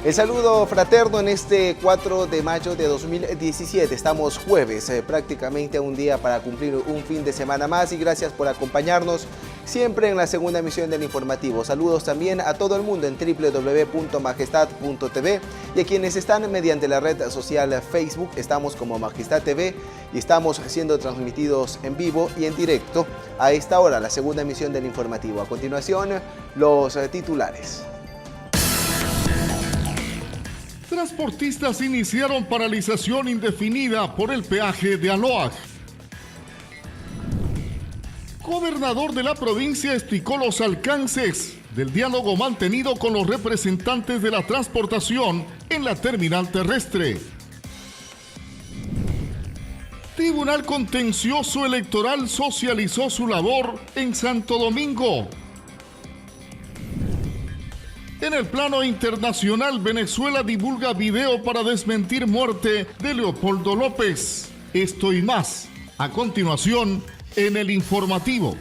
El saludo fraterno en este 4 de mayo de 2017. Estamos jueves, prácticamente un día para cumplir un fin de semana más y gracias por acompañarnos siempre en la segunda emisión del informativo. Saludos también a todo el mundo en www.majestad.tv y a quienes están mediante la red social Facebook. Estamos como Majestad TV y estamos siendo transmitidos en vivo y en directo a esta hora, la segunda emisión del informativo. A continuación, los titulares. Transportistas iniciaron paralización indefinida por el peaje de Aloag. Gobernador de la provincia explicó los alcances del diálogo mantenido con los representantes de la transportación en la terminal terrestre. Tribunal Contencioso Electoral socializó su labor en Santo Domingo. En el plano internacional, Venezuela divulga video para desmentir muerte de Leopoldo López. Esto y más, a continuación, en el informativo.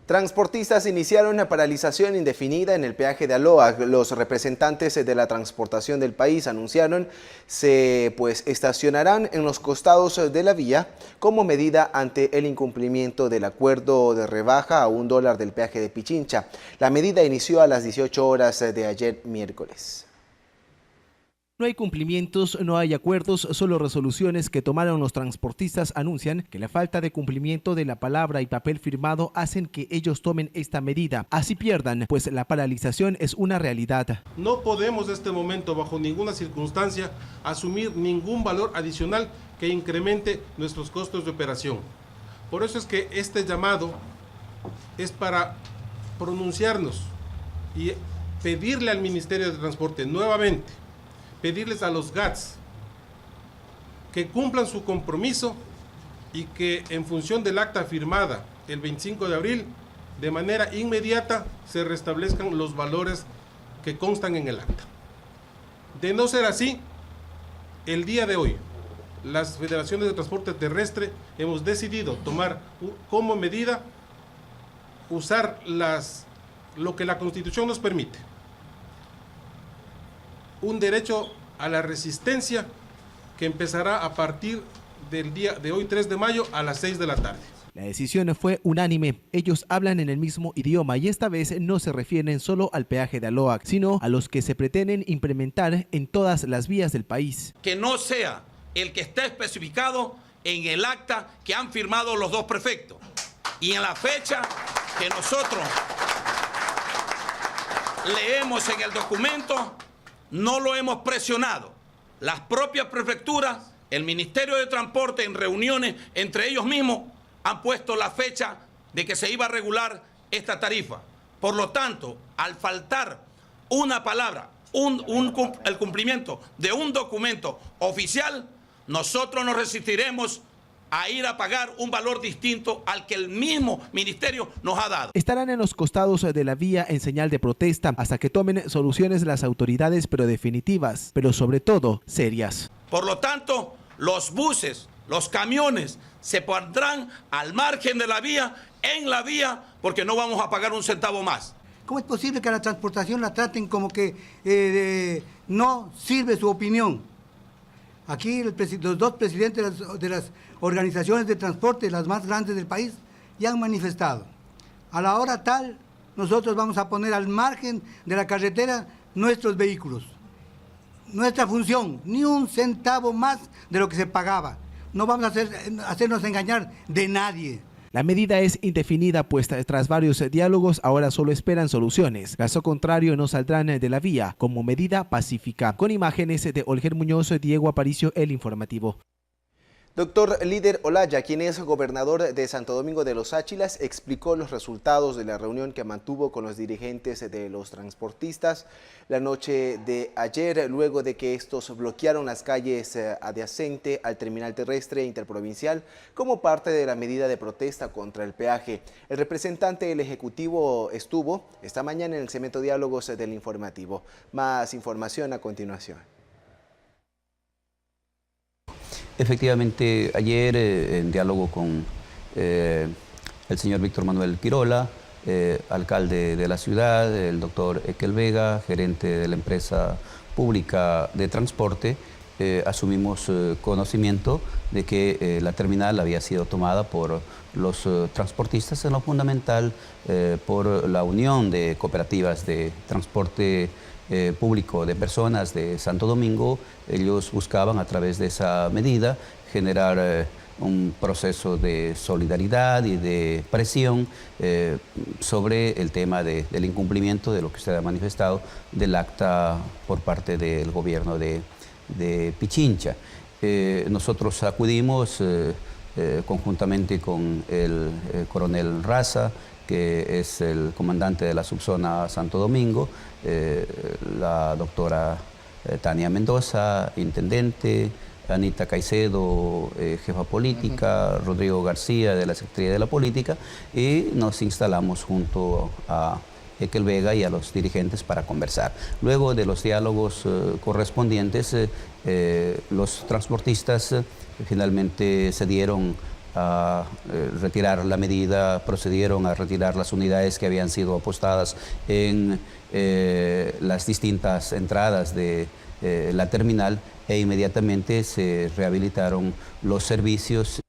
Transportistas iniciaron una paralización indefinida en el peaje de Aloag. Los representantes de la transportación del país anunciaron se estacionarán en los costados de la vía como medida ante el incumplimiento del acuerdo de rebaja a $1 del peaje de Pichincha. La medida inició a las 18 horas de ayer miércoles. No hay cumplimientos, no hay acuerdos, solo resoluciones que tomaron los transportistas anuncian que la falta de cumplimiento de la palabra y papel firmado hacen que ellos tomen esta medida. Así pierdan, pues la paralización es una realidad. No podemos en este momento, bajo ninguna circunstancia, asumir ningún valor adicional que incremente nuestros costos de operación. Por eso es que este llamado es para pronunciarnos y pedirle al Ministerio de Transporte nuevamente, pedirles a los GATS que cumplan su compromiso y que en función del acta firmada el 25 de abril, de manera inmediata se restablezcan los valores que constan en el acta. De no ser así, el día de hoy, las federaciones de transporte terrestre hemos decidido tomar como medida usar lo que la Constitución nos permite. Un derecho a la resistencia que empezará a partir del día de hoy, 3 de mayo, a las 6 de la tarde. La decisión fue unánime. Ellos hablan en el mismo idioma y esta vez no se refieren solo al peaje de Aloag, sino a los que se pretenden implementar en todas las vías del país. Que no sea el que está especificado en el acta que han firmado los dos prefectos y en la fecha que nosotros leemos en el documento. No lo hemos presionado. Las propias prefecturas, el Ministerio de Transporte en reuniones entre ellos mismos han puesto la fecha de que se iba a regular esta tarifa. Por lo tanto, al faltar una palabra, el cumplimiento de un documento oficial, nosotros nos resistiremos a ir a pagar un valor distinto al que el mismo ministerio nos ha dado. Estarán en los costados de la vía en señal de protesta hasta que tomen soluciones las autoridades, pero definitivas, pero sobre todo serias. Por lo tanto, los buses, los camiones se pondrán al margen de la vía, en la vía, porque no vamos a pagar un centavo más. ¿Cómo es posible que a la transportación la traten como que no sirve su opinión? Aquí los dos presidentes de las organizaciones de transporte, las más grandes del país, ya han manifestado. A la hora tal, nosotros vamos a poner al margen de la carretera nuestros vehículos. Nuestra función, ni un centavo más de lo que se pagaba. No vamos a hacernos engañar de nadie. La medida es indefinida, pues tras varios diálogos ahora solo esperan soluciones. Caso contrario, no saldrán de la vía como medida pacífica. Con imágenes de Olger Muñoz, Diego Aparicio, El Informativo. Doctor Líder Olaya, quien es gobernador de Santo Domingo de los Áchilas, explicó los resultados de la reunión que mantuvo con los dirigentes de los transportistas la noche de ayer, luego de que estos bloquearon las calles adyacentes al terminal terrestre interprovincial como parte de la medida de protesta contra el peaje. El representante del Ejecutivo estuvo esta mañana en el segmento Diálogos del Informativo. Más información a continuación. Efectivamente, ayer en diálogo con el señor Víctor Manuel Quirola, alcalde de la ciudad, el doctor Ekel Vega, gerente de la empresa pública de transporte, asumimos conocimiento de que la terminal había sido tomada por los transportistas, en lo fundamental por la Unión de Cooperativas de Transporte Público de Personas de Santo Domingo. Ellos buscaban a través de esa medida generar un proceso de solidaridad y de presión sobre el tema del incumplimiento de lo que usted ha manifestado del acta por parte del gobierno de Pichincha. Nosotros acudimos conjuntamente con el coronel Raza, que es el comandante de la subzona Santo Domingo, la doctora Tania Mendoza, intendente, Anita Caicedo, jefa política, Rodrigo García de la Secretaría de la Política, y nos instalamos junto a Ekel Vega y a los dirigentes para conversar. Luego de los diálogos correspondientes, los transportistas finalmente cedieron a retirar la medida, procedieron a retirar las unidades que habían sido apostadas en las distintas entradas de la terminal, e inmediatamente se rehabilitaron los servicios.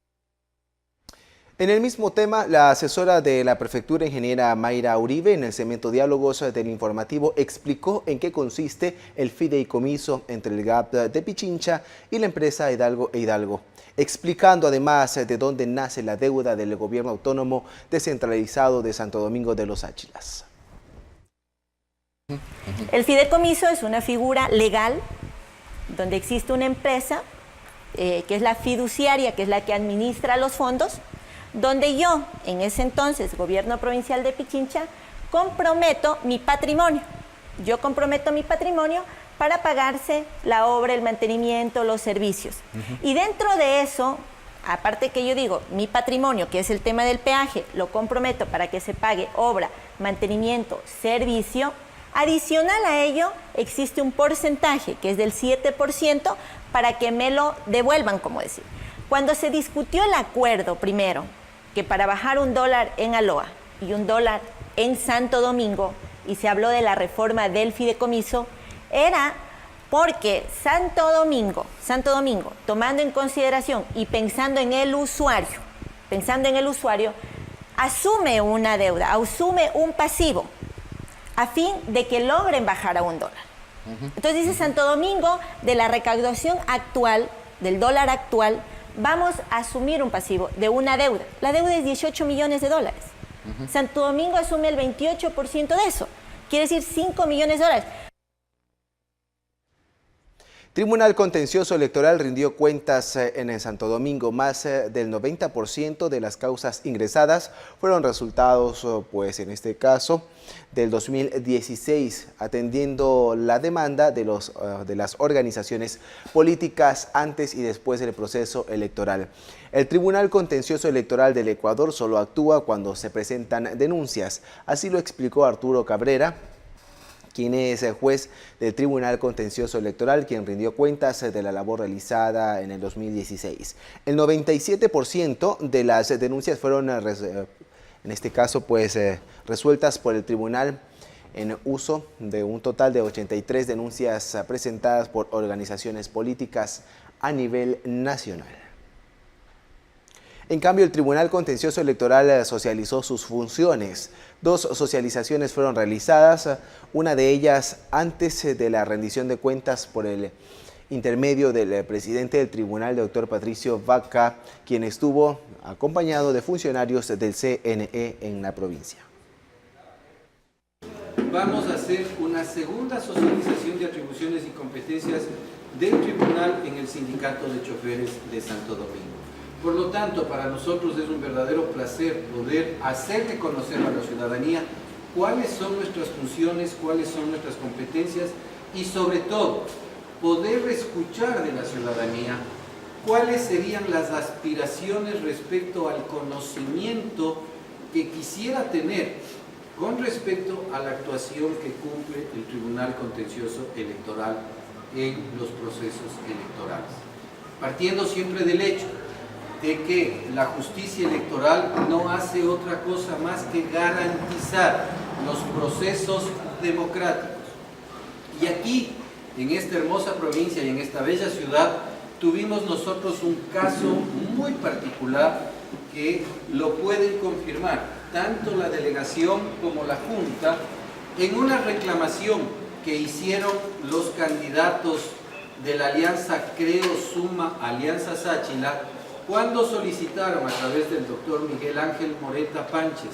En el mismo tema, la asesora de la prefectura, ingeniera Mayra Uribe, en el segmento Diálogos del Informativo, explicó en qué consiste el fideicomiso entre el GAP de Pichincha y la empresa Hidalgo e Hidalgo, explicando además de dónde nace la deuda del gobierno autónomo descentralizado de Santo Domingo de los Áchilas. El fideicomiso es una figura legal donde existe una empresa que es la fiduciaria, que es la que administra los fondos, donde yo, en ese entonces, gobierno provincial de Pichincha, comprometo mi patrimonio. Yo comprometo mi patrimonio para pagarse la obra, el mantenimiento, los servicios. Y dentro de eso, aparte que yo digo, mi patrimonio, que es el tema del peaje, lo comprometo para que se pague obra, mantenimiento, servicio. Adicional a ello, existe un porcentaje, que es del 7%, para que me lo devuelvan, como decir. Cuando se discutió el acuerdo primero, que para bajar $1 en Aloa y $1 en Santo Domingo, y se habló de la reforma del fideicomiso, era porque Santo Domingo, tomando en consideración y pensando en el usuario, asume una deuda, asume un pasivo, a fin de que logren bajar a $1. Entonces dice Santo Domingo, de la recaudación actual, del dólar actual, vamos a asumir un pasivo de una deuda. La deuda es $18 millones. Santo Domingo asume el 28% de eso. Quiere decir $5 millones. Tribunal Contencioso Electoral rindió cuentas en Santo Domingo. Más del 90% de las causas ingresadas fueron resultados, pues en este caso, del 2016, atendiendo la demanda de las organizaciones políticas antes y después del proceso electoral. El Tribunal Contencioso Electoral del Ecuador solo actúa cuando se presentan denuncias. Así lo explicó Arturo Cabrera, quien es el juez del Tribunal Contencioso Electoral, quien rindió cuentas de la labor realizada en el 2016. El 97% de las denuncias fueron, en este caso, pues resueltas por el tribunal en uso de un total de 83 denuncias presentadas por organizaciones políticas a nivel nacional. En cambio, el Tribunal Contencioso Electoral socializó sus funciones. 2 socializaciones fueron realizadas, una de ellas antes de la rendición de cuentas por el intermedio del presidente del tribunal, doctor Patricio Vaca, quien estuvo acompañado de funcionarios del CNE en la provincia. Vamos a hacer una segunda socialización de atribuciones y competencias del tribunal en el Sindicato de Choferes de Santo Domingo. Por lo tanto, para nosotros es un verdadero placer poder hacerle conocer a la ciudadanía cuáles son nuestras funciones, cuáles son nuestras competencias y sobre todo poder escuchar de la ciudadanía cuáles serían las aspiraciones respecto al conocimiento que quisiera tener con respecto a la actuación que cumple el Tribunal Contencioso Electoral en los procesos electorales. Partiendo siempre del hecho de que la justicia electoral no hace otra cosa más que garantizar los procesos democráticos. Y aquí, en esta hermosa provincia y en esta bella ciudad, tuvimos nosotros un caso muy particular que lo pueden confirmar tanto la delegación como la Junta en una reclamación que hicieron los candidatos de la alianza Creo Suma Alianza Sáchila cuando solicitaron a través del doctor Miguel Ángel Moreta Pánchez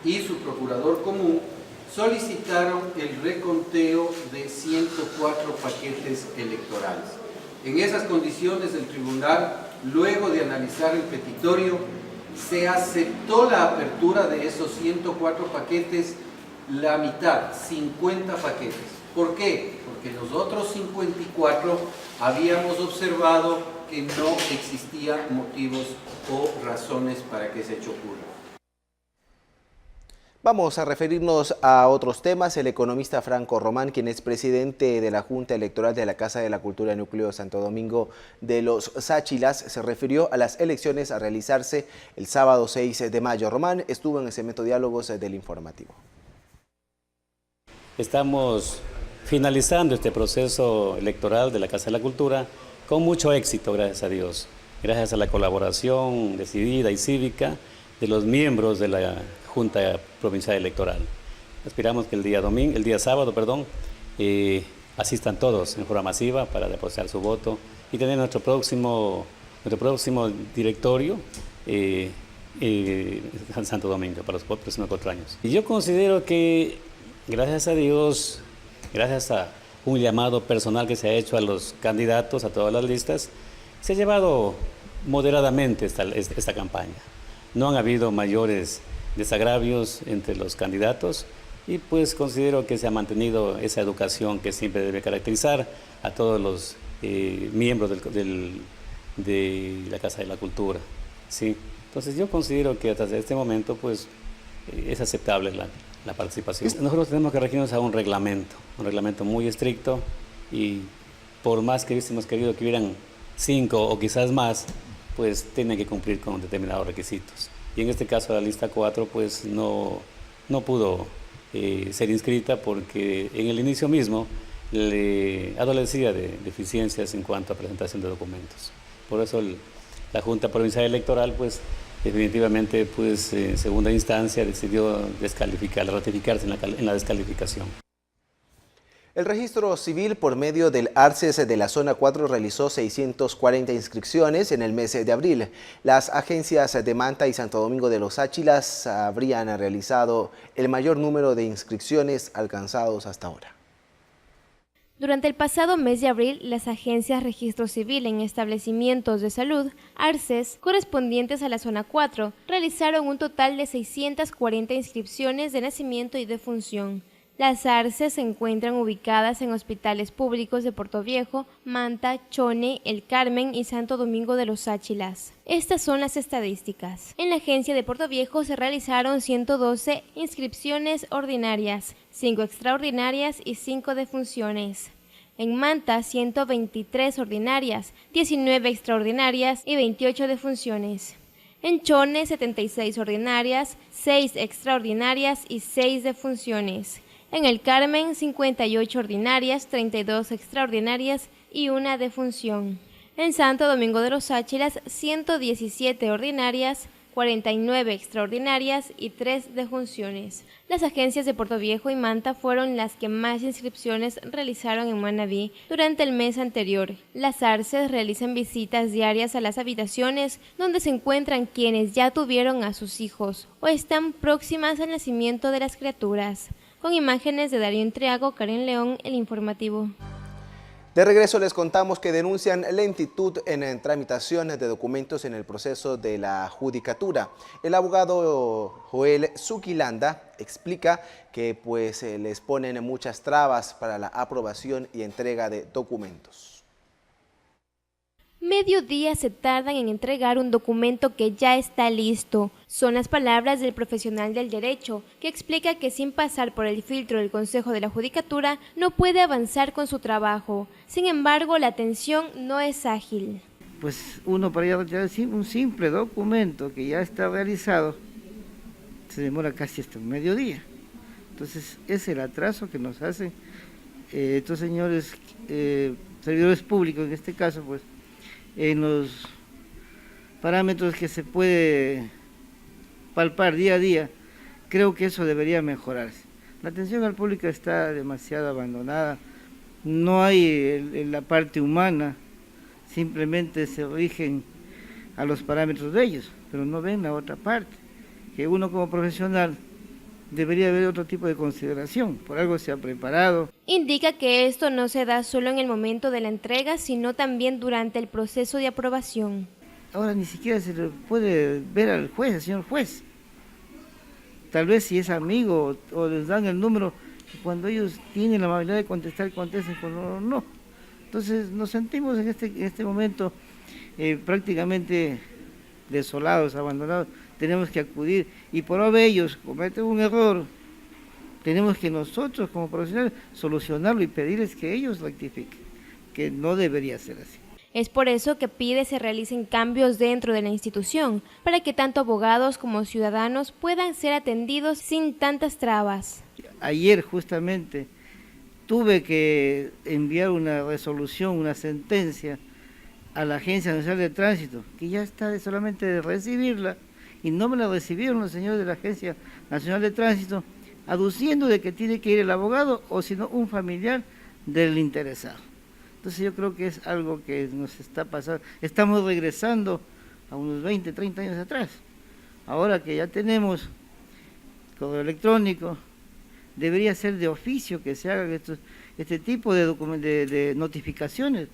y su procurador común, solicitaron el reconteo de 104 paquetes electorales. En esas condiciones el tribunal, luego de analizar el petitorio, se aceptó la apertura de esos 104 paquetes, la mitad, 50 paquetes. ¿Por qué? Porque los otros 54 habíamos observado que no existían motivos o razones para que ese hecho ocurra. Vamos a referirnos a otros temas. El economista Franco Román, quien es presidente de la Junta Electoral de la Casa de la Cultura Núcleo Santo Domingo de los Sáchilas, se refirió a las elecciones a realizarse el sábado 6 de mayo. Román estuvo en el segmento Diálogos del Informativo. Estamos finalizando este proceso electoral de la Casa de la Cultura con mucho éxito, gracias a Dios. Gracias a la colaboración decidida y cívica de los miembros de la Junta Provincial Electoral. Aspiramos que el día sábado, asistan todos en forma masiva para depositar su voto y tener nuestro próximo directorio en Santo Domingo para los próximos 4 años. Y yo considero que, gracias a Dios, gracias a un llamado personal que se ha hecho a los candidatos, a todas las listas, se ha llevado moderadamente esta campaña. No han habido mayores desagravios entre los candidatos y pues considero que se ha mantenido esa educación que siempre debe caracterizar a todos los miembros de la Casa de la Cultura, ¿sí? Entonces yo considero que hasta este momento pues es aceptable la participación. Nosotros tenemos que regirnos a un reglamento muy estricto y por más que hubiésemos querido que hubieran 5 o quizás más, pues tienen que cumplir con determinados requisitos. Y en este caso la lista 4 pues no pudo ser inscrita porque en el inicio mismo le adolecía de deficiencias en cuanto a presentación de documentos. Por eso la Junta Provincial Electoral pues definitivamente pues en segunda instancia decidió ratificarse en la descalificación. El registro civil por medio del ARCES de la zona 4 realizó 640 inscripciones en el mes de abril. Las agencias de Manta y Santo Domingo de los Sáchilas habrían realizado el mayor número de inscripciones alcanzados hasta ahora. Durante el pasado mes de abril, las agencias Registro Civil en establecimientos de salud, ARCES, correspondientes a la zona 4, realizaron un total de 640 inscripciones de nacimiento y defunción. Las ARCES se encuentran ubicadas en hospitales públicos de Portoviejo, Manta, Chone, El Carmen y Santo Domingo de los Sáchilas. Estas son las estadísticas. En la agencia de Portoviejo se realizaron 112 inscripciones ordinarias, 5 extraordinarias y 5 defunciones. En Manta, 123 ordinarias, 19 extraordinarias y 28 defunciones. En Chone, 76 ordinarias, 6 extraordinarias y 6 defunciones. En El Carmen, 58 ordinarias, 32 extraordinarias y 1 defunción. En Santo Domingo de los Sáchilas, 117 ordinarias, 49 extraordinarias y 3 defunciones. Las agencias de Portoviejo y Manta fueron las que más inscripciones realizaron en Manabí durante el mes anterior. Las ARCES realizan visitas diarias a las habitaciones donde se encuentran quienes ya tuvieron a sus hijos o están próximas al nacimiento de las criaturas. Con imágenes de Darío Entriago, Karen León, El Informativo. De regreso les contamos que denuncian lentitud en tramitaciones de documentos en el proceso de la judicatura. El abogado Joel Zuquilanda explica que les ponen muchas trabas para la aprobación y entrega de documentos. Medio día se tardan en entregar un documento que ya está listo. Son las palabras del profesional del derecho, que explica que sin pasar por el filtro del Consejo de la Judicatura no puede avanzar con su trabajo. Sin embargo, la atención no es ágil. pues uno para ir a retirar un simple documento que ya está realizado, se demora casi hasta un mediodía. Entonces, es el atraso que nos hacen estos señores servidores públicos, en este caso, pues, en los parámetros que se puede palpar día a día. Creo que eso debería mejorarse. La atención al público está demasiado abandonada, no hay la parte humana, simplemente se rigen a los parámetros de ellos, pero no ven la otra parte, que uno como profesional debería haber otro tipo de consideración, por algo se ha preparado. Indica que esto no se da solo en el momento de la entrega, sino también durante el proceso de aprobación. Ahora ni siquiera se le puede ver al juez, al señor juez. Tal vez si es amigo o les dan el número, cuando ellos tienen la amabilidad de contestar, contesten, cuando no. Entonces nos sentimos en este momento prácticamente desolados, abandonados. Tenemos que acudir y por obra de ellos cometen un error, tenemos que nosotros como profesionales solucionarlo y pedirles que ellos rectifiquen, que no debería ser así. Es por eso que pide se realicen cambios dentro de la institución, para que tanto abogados como ciudadanos puedan ser atendidos sin tantas trabas. Ayer justamente tuve que enviar una resolución, una sentencia a la Agencia Nacional de Tránsito, que ya está solamente de recibirla, y no me la recibieron los señores de la Agencia Nacional de Tránsito, aduciendo de que tiene que ir el abogado o si no un familiar del interesado. Entonces yo creo que es algo que nos está pasando, estamos regresando a unos 20, 30 años atrás. Ahora que ya tenemos correo electrónico, debería ser de oficio que se hagan este tipo de notificaciones.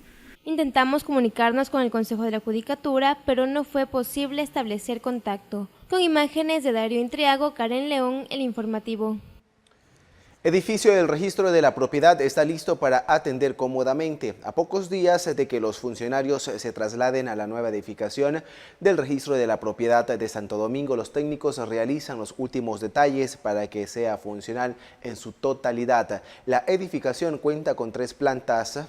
Intentamos comunicarnos con el Consejo de la Judicatura, pero no fue posible establecer contacto. Con imágenes de Darío Intriago, Karen León, El Informativo. Edificio del registro de la propiedad está listo para atender cómodamente. A pocos días de que los funcionarios se trasladen a la nueva edificación del registro de la propiedad de Santo Domingo, los técnicos realizan los últimos detalles para que sea funcional en su totalidad. La edificación cuenta con 3 plantas,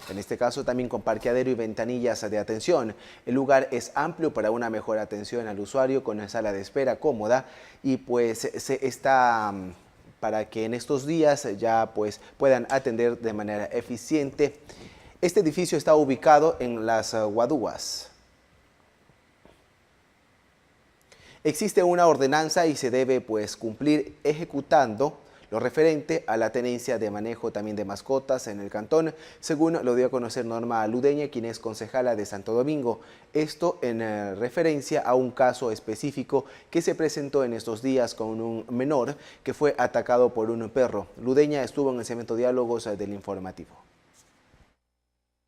en este caso también con parqueadero y ventanillas de atención. El lugar es amplio para una mejor atención al usuario con una sala de espera cómoda y pues se está para que en estos días ya pues puedan atender de manera eficiente. Este edificio está ubicado en Las Guadúas. Existe una ordenanza y se debe pues cumplir ejecutando lo referente a la tenencia de manejo también de mascotas en el cantón, según lo dio a conocer Norma Ludeña, quien es concejala de Santo Domingo. Esto en referencia a un caso específico que se presentó en estos días con un menor que fue atacado por un perro. Ludeña estuvo en el segmento Diálogos del Informativo.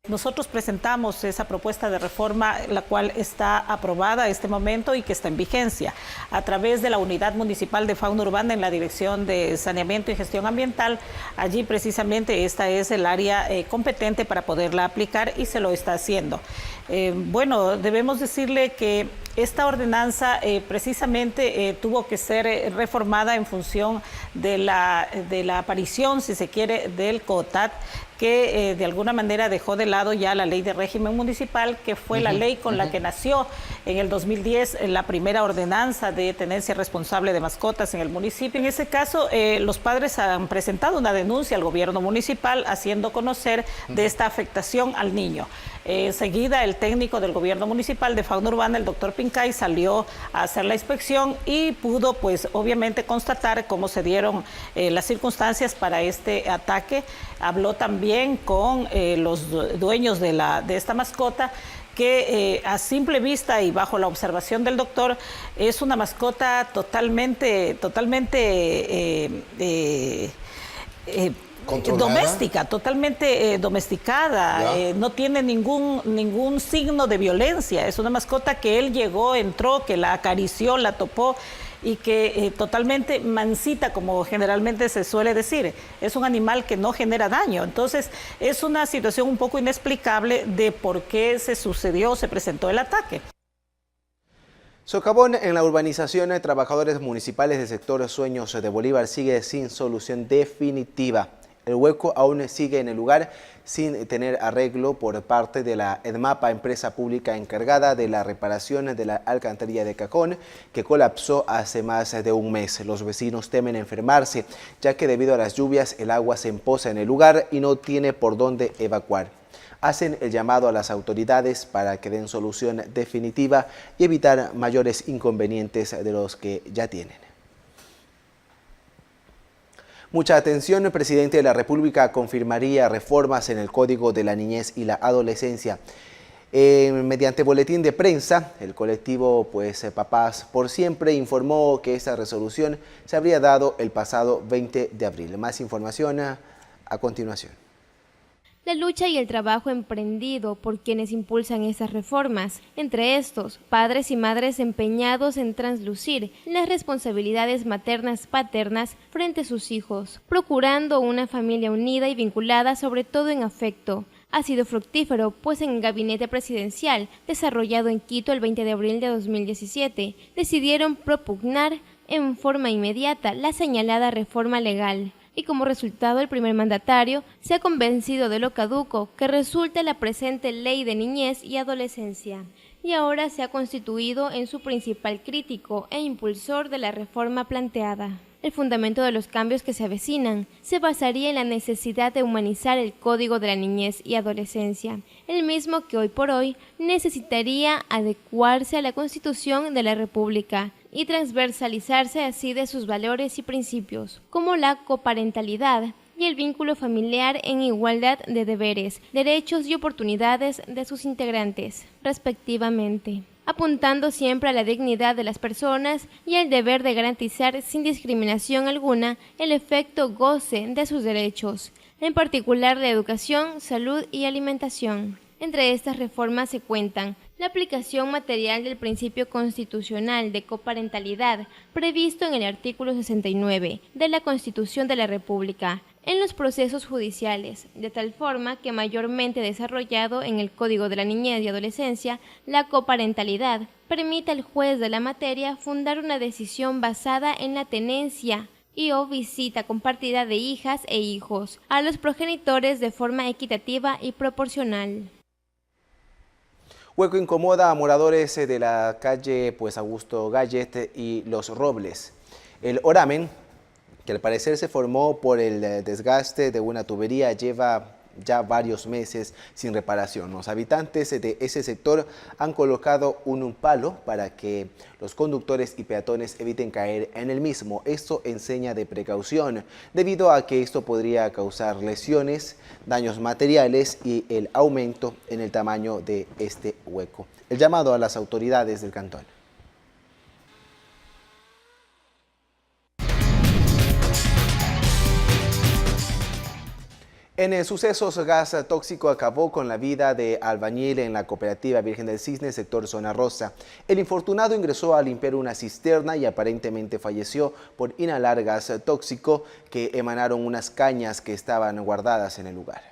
Nosotros presentamos esa propuesta de reforma, la cual está aprobada a este momento y que está en vigencia a través de la Unidad Municipal de Fauna Urbana en la Dirección de Saneamiento y Gestión Ambiental. Allí precisamente esta es el área competente para poderla aplicar y se lo está haciendo. Bueno, debemos decirle que esta ordenanza precisamente tuvo que ser reformada en función de la aparición, si se quiere, del COTAT, que de alguna manera dejó de lado ya la ley de régimen municipal, que fue la ley con la que nació en el 2010 la primera ordenanza de tenencia responsable de mascotas en el municipio. En ese caso, los padres han presentado una denuncia al gobierno municipal haciendo conocer de esta afectación al niño. Enseguida el técnico del gobierno municipal de fauna urbana, el doctor Pincay, salió a hacer la inspección y pudo pues obviamente constatar cómo se dieron las circunstancias para este ataque. Habló también con los dueños de esta mascota, que a simple vista y bajo la observación del doctor es una mascota totalmente doméstica, totalmente domesticada, no tiene ningún signo de violencia. Es una mascota que él llegó, entró, que la acarició, la topó y que totalmente mansita, como generalmente se suele decir. Es un animal que no genera daño. Entonces es una situación un poco inexplicable de por qué se presentó el ataque. Socavón en la urbanización de trabajadores municipales del sector Sueños de Bolívar sigue sin solución definitiva. El hueco aún sigue en el lugar sin tener arreglo por parte de la EDMAPA, empresa pública encargada de la reparación de la alcantarilla de Cajón, que colapsó hace más de un mes. Los vecinos temen enfermarse, ya que debido a las lluvias el agua se empoza en el lugar y no tiene por dónde evacuar. Hacen el llamado a las autoridades para que den solución definitiva y evitar mayores inconvenientes de los que ya tienen. Mucha atención, el presidente de la República confirmaría reformas en el Código de la Niñez y la Adolescencia. Mediante boletín de prensa, el colectivo Papás por Siempre informó que esta resolución se habría dado el pasado 20 de abril. Más información a continuación. La lucha y el trabajo emprendido por quienes impulsan esas reformas, entre estos, padres y madres empeñados en traslucir las responsabilidades maternas-paternas frente a sus hijos, procurando una familia unida y vinculada sobre todo en afecto. Ha sido fructífero, pues en el gabinete presidencial, desarrollado en Quito el 20 de abril de 2017, decidieron propugnar en forma inmediata la señalada reforma legal. Y como resultado el primer mandatario se ha convencido de lo caduco que resulta la presente Ley de Niñez y Adolescencia, y ahora se ha constituido en su principal crítico e impulsor de la reforma planteada. El fundamento de los cambios que se avecinan se basaría en la necesidad de humanizar el Código de la Niñez y Adolescencia, el mismo que hoy por hoy necesitaría adecuarse a la Constitución de la República y transversalizarse así de sus valores y principios, como la coparentalidad y el vínculo familiar en igualdad de deberes, derechos y oportunidades de sus integrantes, respectivamente, apuntando siempre a la dignidad de las personas y al deber de garantizar sin discriminación alguna el efecto goce de sus derechos, en particular la educación, salud y alimentación. Entre estas reformas se cuentan la aplicación material del principio constitucional de coparentalidad previsto en el artículo 69 de la Constitución de la República en los procesos judiciales, de tal forma que mayormente desarrollado en el Código de la Niñez y Adolescencia, la coparentalidad permite al juez de la materia fundar una decisión basada en la tenencia y o visita compartida de hijas e hijos a los progenitores de forma equitativa y proporcional. Hueco incomoda a moradores de la calle Augusto Gallet y Los Robles. El oramen, que al parecer se formó por el desgaste de una tubería, lleva ya varios meses sin reparación. Los habitantes de ese sector han colocado un palo para que los conductores y peatones eviten caer en el mismo. Esto en seña de precaución, debido a que esto podría causar lesiones, daños materiales y el aumento en el tamaño de este hueco. El llamado a las autoridades del cantón. En sucesos, gas tóxico acabó con la vida de albañil en la cooperativa Virgen del Cisne, sector Zona Rosa. El infortunado ingresó a limpiar una cisterna y aparentemente falleció por inhalar gas tóxico que emanaron unas cañas que estaban guardadas en el lugar.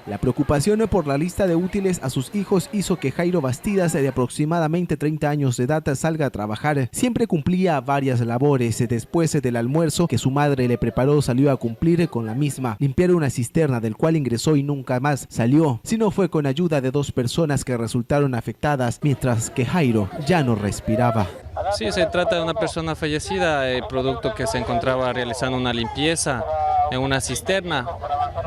La preocupación por la lista de útiles a sus hijos hizo que Jairo Bastidas, de aproximadamente 30 años de edad, salga a trabajar. Siempre cumplía varias labores. Después del almuerzo que su madre le preparó, salió a cumplir con la misma. Limpiar una cisterna del cual ingresó y nunca más salió. Si no fue con ayuda de 2 personas que resultaron afectadas, mientras que Jairo ya no respiraba. Sí, se trata de una persona fallecida, producto que se encontraba realizando una limpieza en una cisterna,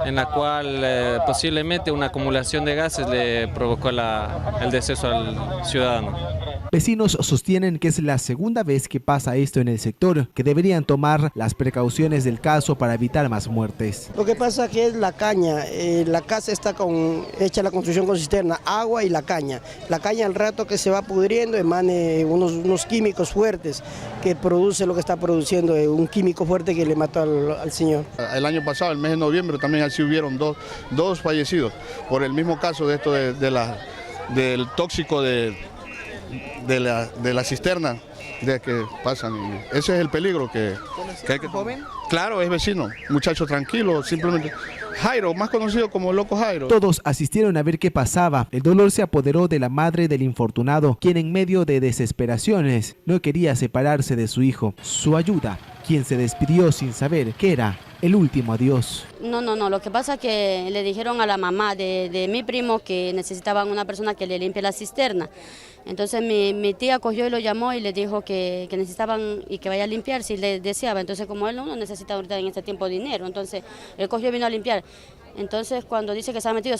en la cual posiblemente una acumulación de gases le provocó el deceso al ciudadano. Vecinos sostienen que es la segunda vez que pasa esto en el sector, que deberían tomar las precauciones del caso para evitar más muertes. Lo que pasa que es la caña, la casa está hecha la construcción con cisterna, agua y la caña. La caña al rato que se va pudriendo emane unos químicos fuertes que produce lo que está produciendo, un químico fuerte que le mató al señor. El año pasado, el mes de noviembre, también así hubieron dos fallecidos por el mismo caso de esto del tóxico de la cisterna de que pasan. Ese es el peligro que hay que... ¿Joven? Claro, es vecino, muchacho tranquilo, simplemente. Jairo, más conocido como Loco Jairo. Todos asistieron a ver qué pasaba. El dolor se apoderó de la madre del infortunado, quien en medio de desesperaciones no quería separarse de su hijo. Su ayuda quien se despidió sin saber que era el último adiós. No, lo que pasa es que le dijeron a la mamá de mi primo que necesitaban una persona que le limpie la cisterna. Entonces mi tía cogió y lo llamó y le dijo que necesitaban y que vaya a limpiar si le deseaba. Entonces como él no necesita ahorita en este tiempo dinero, entonces él cogió y vino a limpiar. Entonces cuando dice que se ha metido,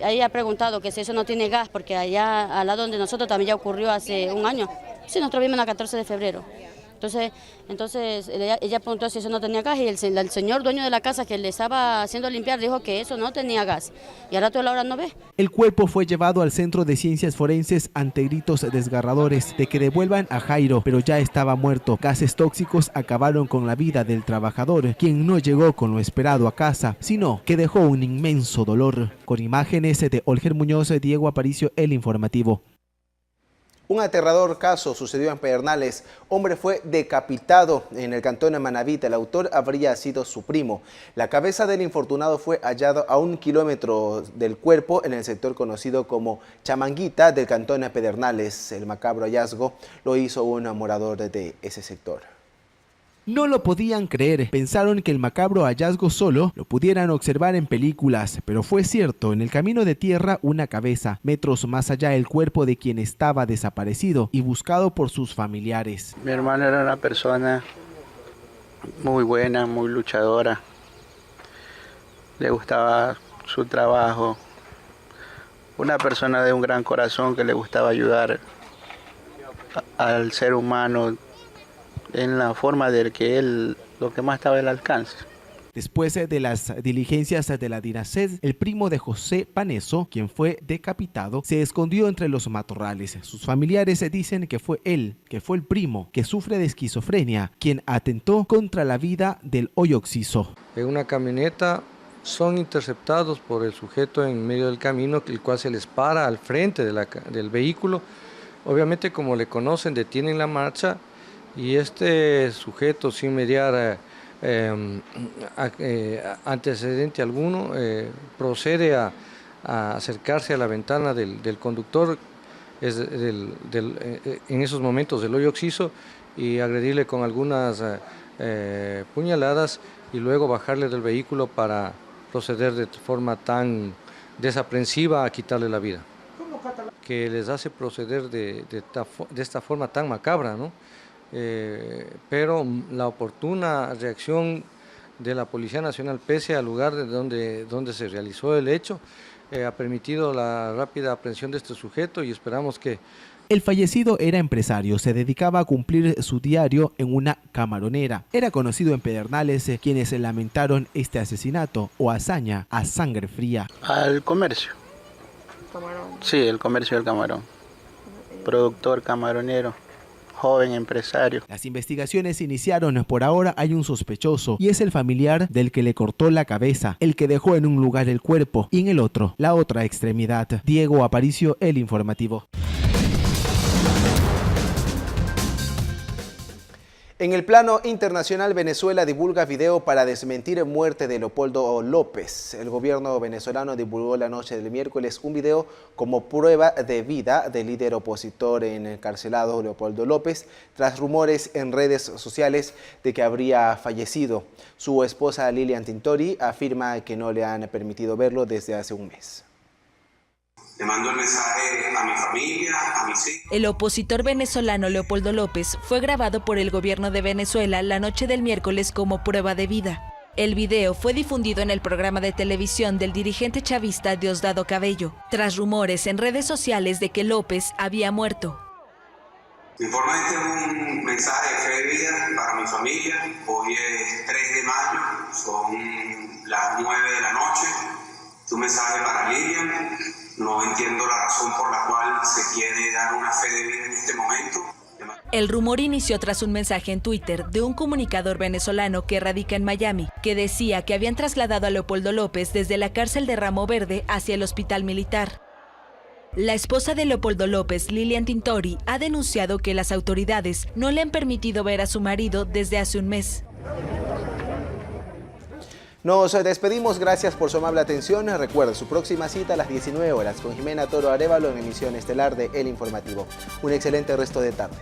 ahí ha preguntado que si eso no tiene gas, porque allá al lado donde nosotros también ya ocurrió hace un año. Sí, nosotros vimos el 14 de febrero. Entonces ella preguntó si eso no tenía gas y el señor dueño de la casa que le estaba haciendo limpiar dijo que eso no tenía gas. Y ahora toda la hora no ve. El cuerpo fue llevado al Centro de Ciencias Forenses ante gritos desgarradores de que devuelvan a Jairo, pero ya estaba muerto. Gases tóxicos acabaron con la vida del trabajador, quien no llegó con lo esperado a casa, sino que dejó un inmenso dolor. Con imágenes de Olger Muñoz, Diego Aparicio, El Informativo. Un aterrador caso sucedió en Pedernales. Hombre fue decapitado en el cantón de Manabí. El autor habría sido su primo. La cabeza del infortunado fue hallada a 1 kilómetro del cuerpo en el sector conocido como Chamanguita del cantón de Pedernales. El macabro hallazgo lo hizo un morador de ese sector. No lo podían creer, pensaron que el macabro hallazgo solo lo pudieran observar en películas, pero fue cierto, en el camino de tierra una cabeza, metros más allá el cuerpo de quien estaba desaparecido y buscado por sus familiares. Mi hermano era una persona muy buena, muy luchadora, le gustaba su trabajo, una persona de un gran corazón que le gustaba ayudar al ser humano en la forma de que él, lo que más estaba al alcance. Después de las diligencias de la DINASED, el primo de José Paneso, quien fue decapitado, se escondió entre los matorrales. Sus familiares dicen que fue él, que fue el primo, que sufre de esquizofrenia, quien atentó contra la vida del hoy occiso. En una camioneta son interceptados por el sujeto en medio del camino, el cual se les para al frente del vehículo. Obviamente, como le conocen, detienen la marcha. Y este sujeto, sin mediar antecedente alguno, procede a acercarse a la ventana del conductor en esos momentos del hoyo occiso y agredirle con algunas puñaladas y luego bajarle del vehículo para proceder de forma tan desaprensiva a quitarle la vida. Que les hace proceder de esta forma tan macabra, ¿no? Pero la oportuna reacción de la Policía Nacional, pese al lugar donde se realizó el hecho, ha permitido la rápida aprehensión de este sujeto y esperamos que... El fallecido era empresario, se dedicaba a cumplir su diario en una camaronera. Era conocido en Pedernales quienes lamentaron este asesinato o hazaña a sangre fría. Al comercio. ¿Camarón? Sí, el comercio del camarón. Productor camaronero. Joven empresario. Las investigaciones iniciaron. Por ahora hay un sospechoso y es el familiar del que le cortó la cabeza, el que dejó en un lugar el cuerpo y en el otro la otra extremidad. Diego Aparicio, El Informativo. En el plano internacional, Venezuela divulga video para desmentir muerte de Leopoldo López. El gobierno venezolano divulgó la noche del miércoles un video como prueba de vida del líder opositor encarcelado Leopoldo López, tras rumores en redes sociales de que habría fallecido. Su esposa Lilian Tintori afirma que no le han permitido verlo desde hace un mes. Le mando el mensaje a mi familia, a mis hijos. El opositor venezolano Leopoldo López fue grabado por el gobierno de Venezuela la noche del miércoles como prueba de vida. El video fue difundido en el programa de televisión del dirigente chavista Diosdado Cabello, tras rumores en redes sociales de que López había muerto. Me informa este es un mensaje de fe de vida para mi familia. Hoy es 3 de mayo, son las 9 de la noche. Es un mensaje para Lilian. No entiendo la razón por la cual se quiere dar una fe de vida en este momento. El rumor inició tras un mensaje en Twitter de un comunicador venezolano que radica en Miami, que decía que habían trasladado a Leopoldo López desde la cárcel de Ramo Verde hacia el hospital militar. La esposa de Leopoldo López, Lilian Tintori, ha denunciado que las autoridades no le han permitido ver a su marido desde hace un mes. Nos despedimos, gracias por su amable atención. Recuerde su próxima cita a las 19 horas con Jimena Toro Arévalo en emisión estelar de El Informativo. Un excelente resto de tarde.